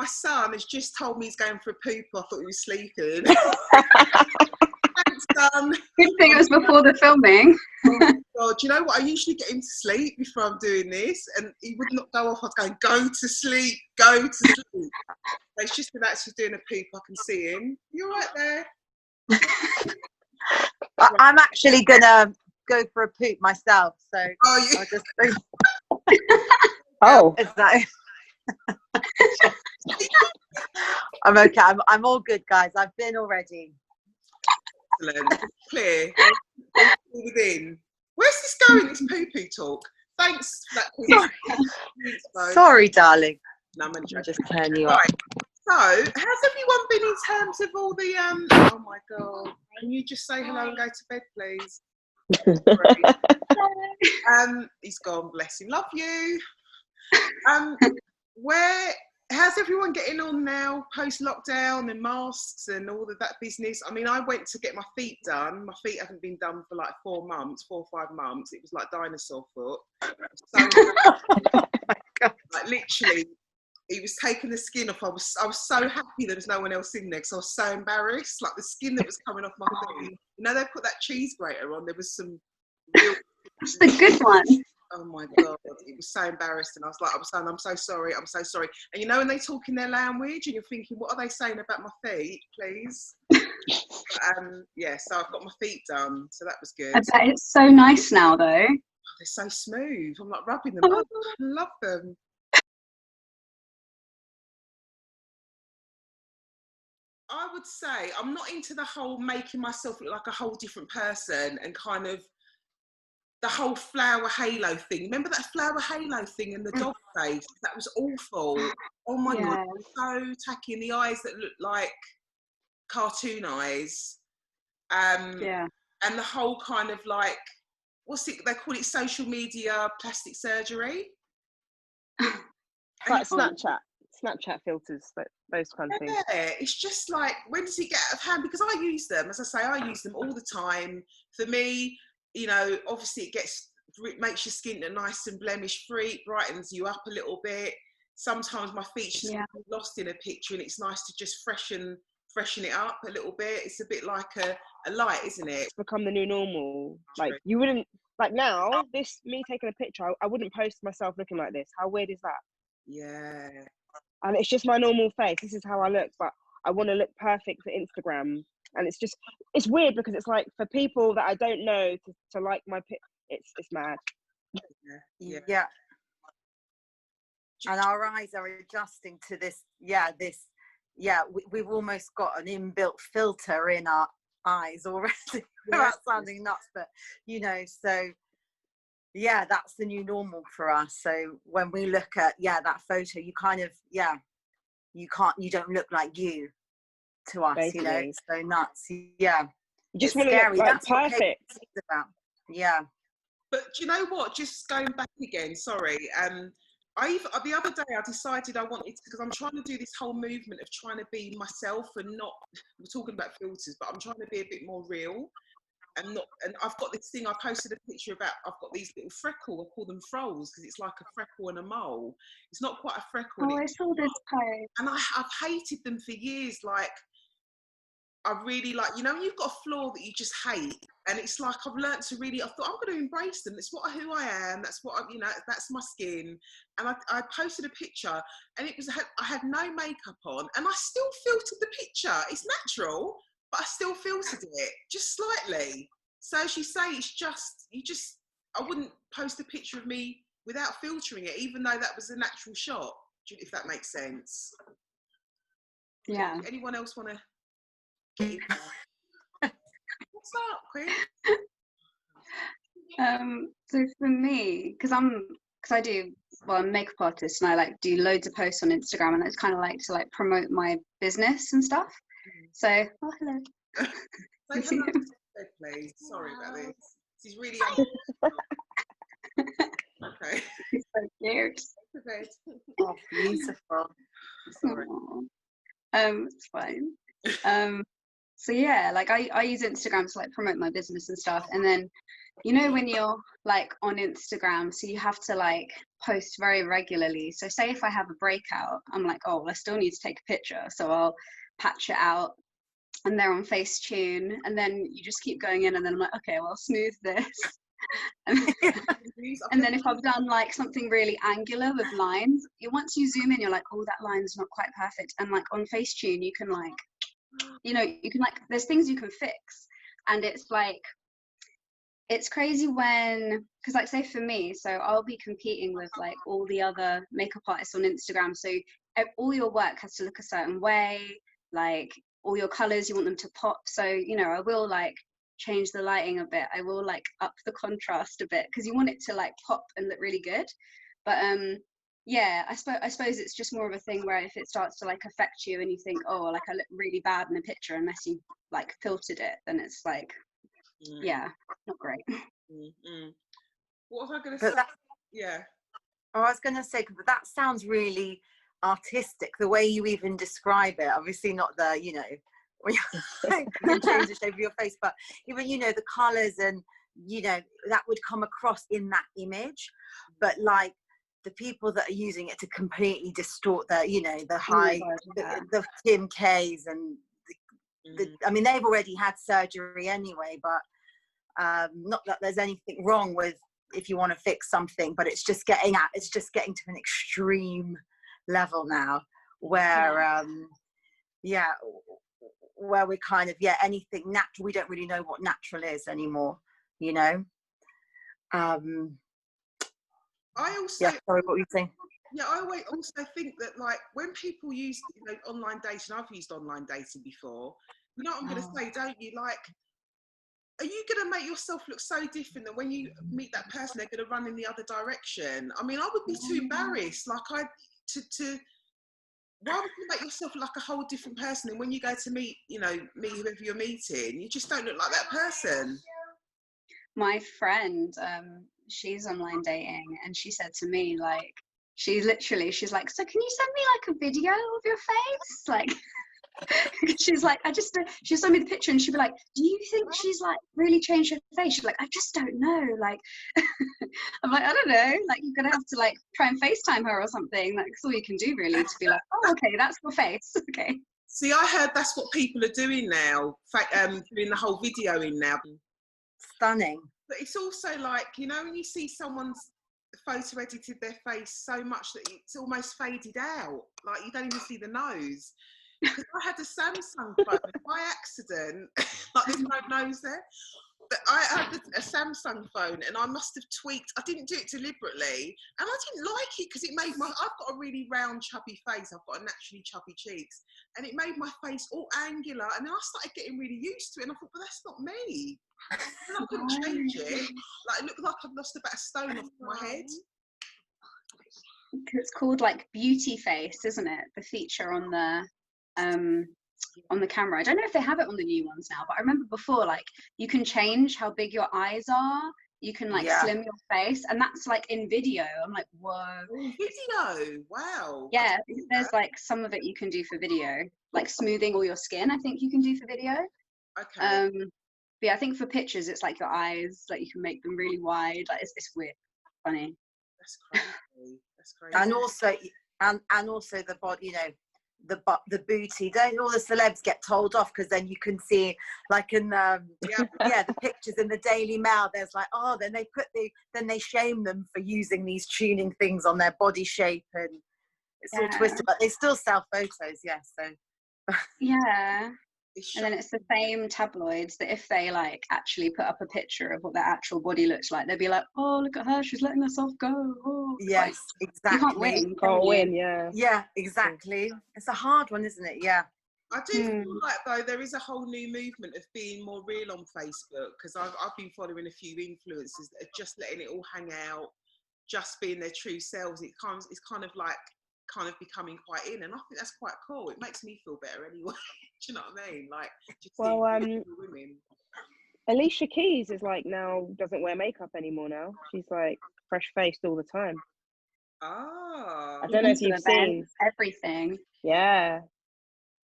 son has just told me he's going for a poop. I thought he was sleeping. Thanks, son. Good thing it was before the filming. Oh my God, do you know what? I usually get him to sleep before I'm doing this, and he would not go off. I was going, go to sleep, go to sleep. So it's just been actually doing a poop. I can see him. You all right there? I'm actually gonna go for a poop myself, so I'll just is that I'm okay. I'm all good, guys. I've been already. Excellent. Clear. Within. Where's this going, this poo-poo talk? Thanks for that. Sorry, darling. No, I'm only just turn you up. So, how's everyone been in terms of all the oh my God. Can you just say hello and go to bed, please? He's gone, bless him. Love you. How's everyone getting on now, post-lockdown and masks and all of that business? I mean, I went to get my feet done. My feet haven't been done for like 4 or 5 months. It was like dinosaur foot. So, like literally, he was taking the skin off. I was so happy there was no one else in there because I was so embarrassed. Like the skin that was coming off my feet. You know, they put that cheese grater on. There was some real... That's the good one. Oh my God, it was so embarrassing. I was like, I'm so sorry. And you know, when they talk in their language and you're thinking, what are they saying about my feet, please? Yeah, so I've got my feet done, so that was good. I bet it's so nice now, though. Oh, they're so smooth. I'm like rubbing them up. I love them. I would say I'm not into the whole making myself look like a whole different person and kind of the whole flower halo thing. Remember that flower halo thing in the dog face? That was awful. Oh my God, so tacky. And the eyes that look like cartoon eyes. And the whole kind of like, what's it, they call it social media plastic surgery. Like Snapchat filters, those kind of things. Yeah, it's just like, when does it get out of hand? Because I use them, as I say, I use them all the time. For me, you know, obviously it makes your skin nice and blemish free, brightens you up a little bit. Sometimes my feet just get lost in a picture and it's nice to just freshen it up a little bit. It's a bit like a light, isn't it? It's become the new normal. Like you wouldn't, like now, me taking a picture, I wouldn't post myself looking like this. How weird is that? Yeah. And it's just my normal face. This is how I look, but I want to look perfect for Instagram. And it's weird because it's like for people that I don't know to like my pic, it's mad. Yeah. And our eyes are adjusting to this. We've almost got an inbuilt filter in our eyes already. Without sounding nuts, but you know, so yeah, that's the new normal for us. So when we look at that photo, you kind of you don't look like you to us. Basically. You know, it's so nuts. Yeah, you just want to look like that's perfect. What about. Yeah, but do you know what, just going back again, sorry, the other day I decided I wanted to, because I'm trying to do this whole movement of trying to be myself and not, we're talking about filters, but I'm trying to be a bit more real. And I've got this thing, I posted a picture about, I've got these little freckles, I call them frols, because it's like a freckle and a mole. It's not quite a freckle. Oh, I saw this post. And I've hated them for years. Like, I really like, you know, you've got a flaw that you just hate. And it's like, I've learned to really, I thought, I'm going to embrace them. It's who I am. That's what, you know, that's my skin. And I posted a picture and I had no makeup on and I still filtered the picture. It's natural. But I still filtered it, just slightly. So as you say, I wouldn't post a picture of me without filtering it, even though that was a natural shot, if that makes sense. Yeah. Anyone else want to get in there? What's up, Queen? So for me, because I'm a makeup artist and I do loads of posts on Instagram and it's kind of like to promote my business and stuff. So, hello. Please. Sorry about this. This is really okay. He's so cute. Oh, beautiful. Sorry. It's fine. So yeah, like I use Instagram to like promote my business and stuff. And then, you know, when you're like on Instagram, so you have to like post very regularly. So say if I have a breakout, I'm like, oh, well, I still need to take a picture. So I'll patch it out and they're on Facetune. And then you just keep going in and then I'm like, okay, well, I'll smooth this. And then if I've done like something really angular with lines, once you zoom in, you're like, oh, that line's not quite perfect. And like on Facetune, you can like, you know, you can like, there's things you can fix. And it's like, it's crazy when, because like say for me, so I'll be competing with like all the other makeup artists on Instagram. So all your work has to look a certain way, like all your colors, you want them to pop. So, you know, I will like change the lighting a bit. I will like up the contrast a bit because you want it to like pop and look really good. But yeah, I suppose it's just more of a thing where if it starts to like affect you and you think, oh, like I look really bad in a picture unless you like filtered it, then it's like, yeah, not great. What was I going to say? Yeah. Oh, I was going to say, that sounds really artistic, the way you even describe it. Obviously not the, you know, when you change the shape of your face, but even, you know, the colors and, you know, that would come across in that image. But like the people that are using it to completely distort the, you know, the high, the Kim K's and I mean, they've already had surgery anyway, but not that there's anything wrong with if you want to fix something, but it's just getting to an extreme level now where where we're kind of anything natural, we don't really know what natural is anymore, you know. I also sorry, what were you saying? Yeah, I also think that like when people use, you know, online dating, I've used online dating before, you know what I'm going to say, don't you? Like, are you going to make yourself look so different that when you meet that person, they're going to run in the other direction? I mean, I would be too embarrassed. Like, why would you make yourself look like a whole different person? And when you go to meet whoever you're meeting, you just don't look like that person. My friend, she's online dating, and she said to me, like, she's like, so can you send me like a video of your face? Like, she's like, she sent me the picture and she'd be like, do you think she's like really changed her face? She's like, I just don't know. Like, I'm like, I don't know. Like, you're going to have to like try and FaceTime her or something. Like, that's all you can do really, to be like, oh, okay, that's your face. Okay. See, I heard that's what people are doing now, doing the whole videoing now. Stunning. But it's also like, you know, when you see someone's photo edited their face so much that it's almost faded out, like you don't even see the nose. Because I had a Samsung phone by accident, like there's no nose there, but I had a Samsung phone and I must have tweaked, I didn't do it deliberately, and I didn't like it because it made I've got a really round chubby face, I've got a naturally chubby cheeks, and it made my face all angular, and then I started getting really used to it and I thought, well, that's not me. And I couldn't change it. Like, it looked like I'd lost about a stone off my head. It's called like beauty face, isn't it? The feature on the camera. I don't know if they have it on the new ones now, but I remember before, like, you can change how big your eyes are. You can like slim your face, and that's like in video. I'm like, whoa. Video, wow. Yeah, there's like some of it you can do for video, like smoothing all your skin. I think you can do for video. Okay. But yeah, I think for pictures, it's like your eyes, like you can make them really wide. Like it's weird, funny. That's crazy. That's crazy. And also the body, you know, the booty. Don't all the celebs get told off because then you can see, like in the pictures in the Daily Mail. There's like, oh, then they shame them for using these tuning things on their body shape, and it's all twisted. But they still sell photos, so yeah. And then it's the same tabloids that if they like actually put up a picture of what their actual body looks like, they'd be like, oh, look at her, she's letting herself go. Oh. Yes, like, exactly. You can't win. Can't win, yeah. Yeah, exactly. It's a hard one, isn't it? Yeah. I do feel like, though, there is a whole new movement of being more real on Facebook, because I've been following a few influencers that are just letting it all hang out, just being their true selves. It's kind of becoming quite in, and I think that's quite cool. It makes me feel better anyway. Do you know what I mean? Like, just women. Alicia Keys is like now doesn't wear makeup anymore now. She's like fresh faced all the time. Ah. I don't know if you've seen everything. Yeah.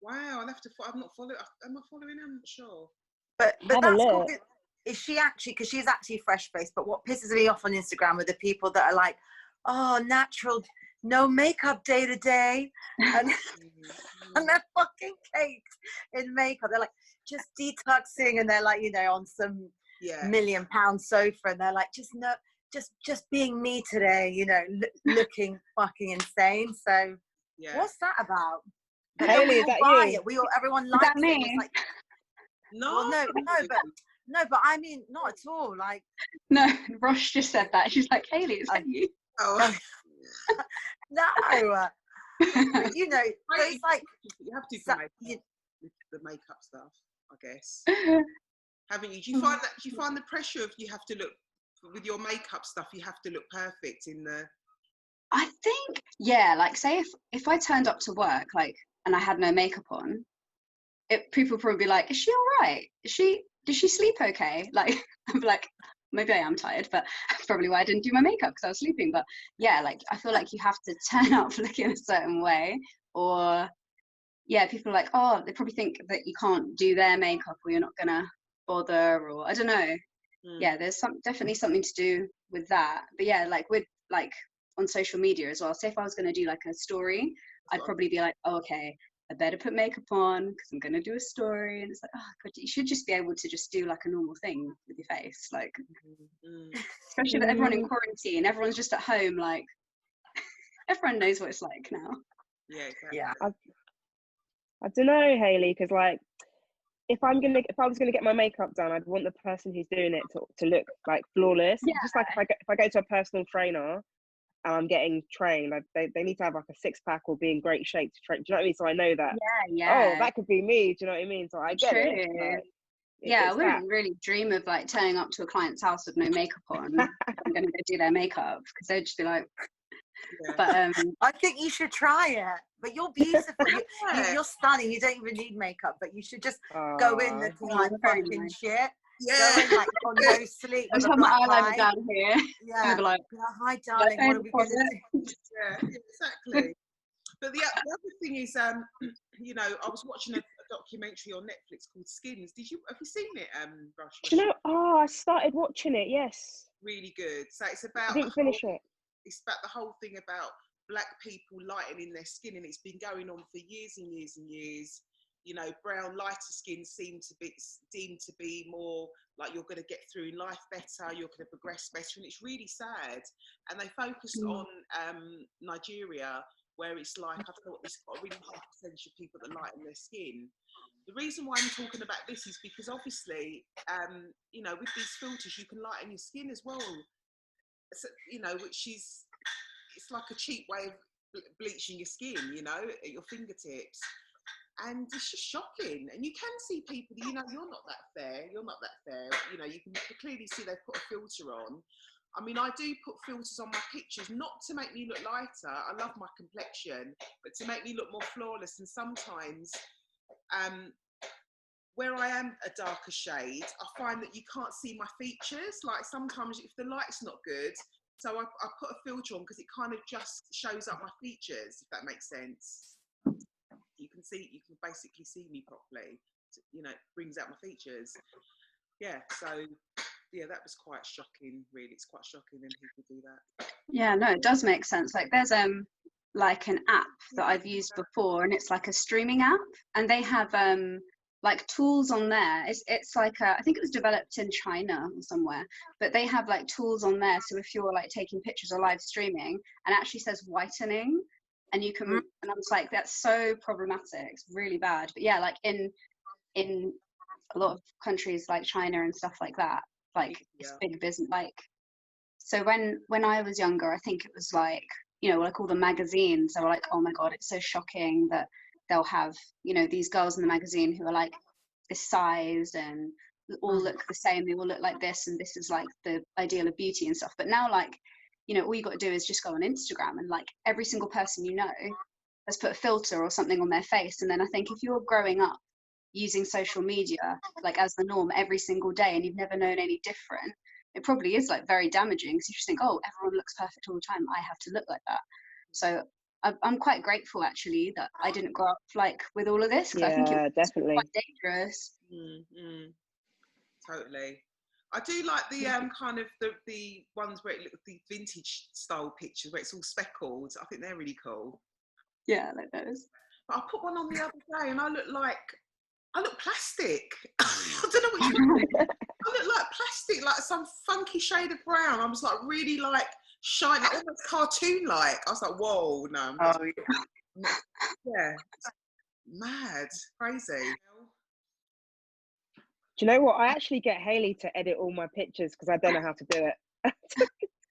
Wow, I'll have to. I'm not following. Am I following? I'm not sure. But Have a that's cool. look. Is she actually, because she's actually fresh faced, but what pisses me off on Instagram are the people that are like, oh, natural, no makeup day to day, and and they're fucking caked in makeup. They're like just detoxing, and they're like, you know, on some £1 million sofa, and they're like, just being me today, you know, looking fucking insane. So what's that about? But Hayley, then we is all that buy you? it. Everyone likes it. me? And it's like, no, well, no, but I mean, not at all. Like, No, Rosh just said that. She's like, Hayley, is that you? oh, no. But, you know, so it's like you have to do the makeup stuff, I guess. Haven't you? Do you find that? Do you find the pressure of you have to look with your makeup stuff? You have to look perfect in the. I think, yeah, like say if I turned up to work like and I had no makeup on, people would probably be like, is she all right? Did she sleep okay? Like, I'm like, maybe I am tired, but that's probably why I didn't do my makeup, because I was sleeping. But yeah, like I feel like you have to turn up looking a certain way, or yeah, people are like, oh, they probably think that you can't do their makeup or you're not gonna bother, or I don't know. Yeah, there's definitely something to do with that. But yeah, like with like on social media as well. Say if I was gonna do like a story, I'd probably be like, oh, okay, I better put makeup on because I'm gonna do a story. And it's like, oh god, you should just be able to just do like a normal thing with your face, like especially with everyone in quarantine, everyone's just at home, like everyone knows what it's like now. Yeah, exactly. yeah. I don't know, Hayley, because like if I was gonna get my makeup done, I'd want the person who's doing it to look like flawless. Yeah. Just like if I go to a personal trainer and I'm getting trained, like they need to have like a 6-pack or be in great shape to train. Do you know what I mean? So I know that. Yeah. Oh, that could be me. Do you know what I mean? So I get it. Like, yeah, I wouldn't really dream of like turning up to a client's house with no makeup on. I'm gonna go do their makeup because they'd just be like. Yeah. But I think you should try it. But you're beautiful. You're stunning. You don't even need makeup, but you should just go in looking like fucking shit. Yeah. Go in like on no sleep. I just have my eyeliner down here. Yeah. Like, hi, darling. What are we going to do? Yeah, exactly. But the other thing is, you know, I was watching a documentary on Netflix called Skins. Have you seen it, Rosh? Do you know? Oh, I started watching it. Yes. Really good. So it's about. I didn't finish it. It's about the whole thing about black people lightening their skin, and it's been going on for years and years and years. You know, brown, lighter skin seem to be deemed to be more like you're going to get through in life better, you're going to progress better, and it's really sad. And they focused on Nigeria, where it's like, I thought it's got a really high percentage of people that lighten their skin. The reason why I'm talking about this is because obviously, you know, with these filters, you can lighten your skin as well. So, you know, which is, it's like a cheap way of bleaching your skin, you know, at your fingertips. And it's just shocking. And you can see people, you know, you're not that fair, you know, you can clearly see they've put a filter on. I mean, I do put filters on my pictures, not to make me look lighter, I love my complexion, but to make me look more flawless. And sometimes, where I am a darker shade, I find that you can't see my features. Like sometimes if the light's not good, so I put a filter on because it kind of just shows up my features, if that makes sense. You can basically see me properly. You know, it brings out my features. Yeah, so yeah, that was quite shocking, really. It's quite shocking when people do that. Yeah, no, it does make sense. Like there's like an app that I've used before, and it's like a streaming app, and they have like tools on there. It's like I think it was developed in China or somewhere, but they have like tools on there. So if you're like taking pictures or live streaming, and it actually says whitening, and you can, and I was like, that's so problematic. It's really bad. But yeah, like in a lot of countries like China and stuff like that, like it's big business. Like so when I was younger, I think it was like, you know, like all the magazines, they were like, oh my god, it's so shocking that they'll have, you know, these girls in the magazine who are like this size and all look the same, they all look like this, and this is like the ideal of beauty and stuff. But now, like, you know, all you got to do is just go on Instagram, and like every single person you know has put a filter or something on their face. And then I think if you're growing up using social media like as the norm every single day, and you've never known any different, it probably is like very damaging, because you just think, oh, everyone looks perfect all the time, I have to look like that. So I'm quite grateful actually that I didn't grow up like with all of this, because I think it was definitely quite dangerous. Totally. I do like the kind of the ones where it looks the vintage style pictures where it's all speckled. I think they're really cool. Yeah, like those. But I put one on the other day and I look plastic. I don't know what you mean. I look like plastic, like some funky shade of brown. I was like really like shiny, like almost cartoon-like. I was like, whoa, no. Yeah, mad, crazy. Do you know what? I actually get Hayley to edit all my pictures because I don't know how to do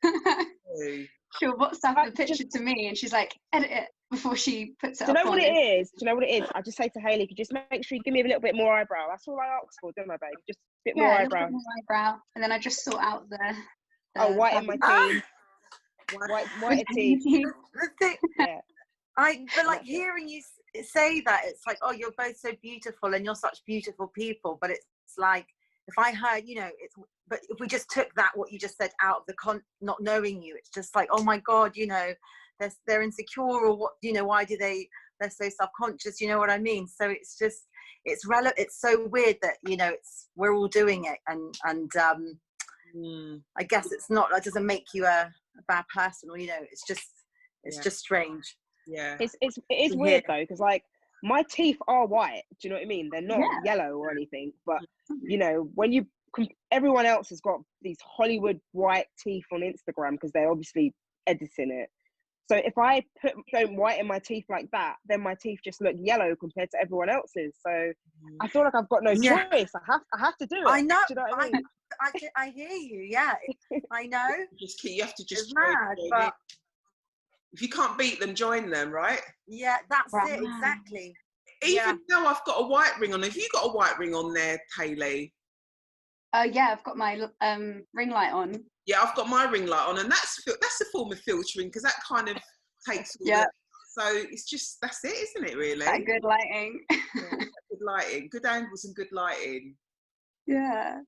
it. She'll WhatsApp the picture to me and she's like, edit it before she puts it Do you up know on what it. it is? Do you know what it is? I just say to Hayley, just make sure you give me a little bit more eyebrow. That's all I ask for, don't I, babe? Just a bit more Yeah, a eyebrow. little bit more eyebrow. And then I just sort out the white in my teeth. White teeth. The thing, Yeah. but like hearing you say that, it's like, oh, you're both so beautiful and you're such beautiful people. But it's like, if I heard, but if we just took that, what you just said, out of the not knowing you, it's just like, oh my God, they're insecure, or what, why they're so self-conscious, you know what I mean? So it's just, it's relevant. It's so weird that, we're all doing it. And I guess that doesn't make you a bad person, or, it's just strange. Yeah. It is weird though, because like my teeth are white. Do you know what I mean? They're not yellow or anything, but when everyone else has got these Hollywood white teeth on Instagram because they're obviously editing it. So if I don't whiten my teeth like that, then my teeth just look yellow compared to everyone else's. So I feel like I've got no choice. I have to do it. I know. Do you know what I mean? I hear you. Yeah, I know. You have to just it's mad, but if you can't beat them, join them, right? Yeah, that's it, exactly. Even though I've got a white ring on, have you got a white ring on there, Hayley? Yeah, I've got my ring light on. Yeah, I've got my ring light on, and that's a form of filtering because that kind of takes all so it's just, that's it, isn't it, really? That good lighting. Good lighting, good angles and good lighting. Yeah.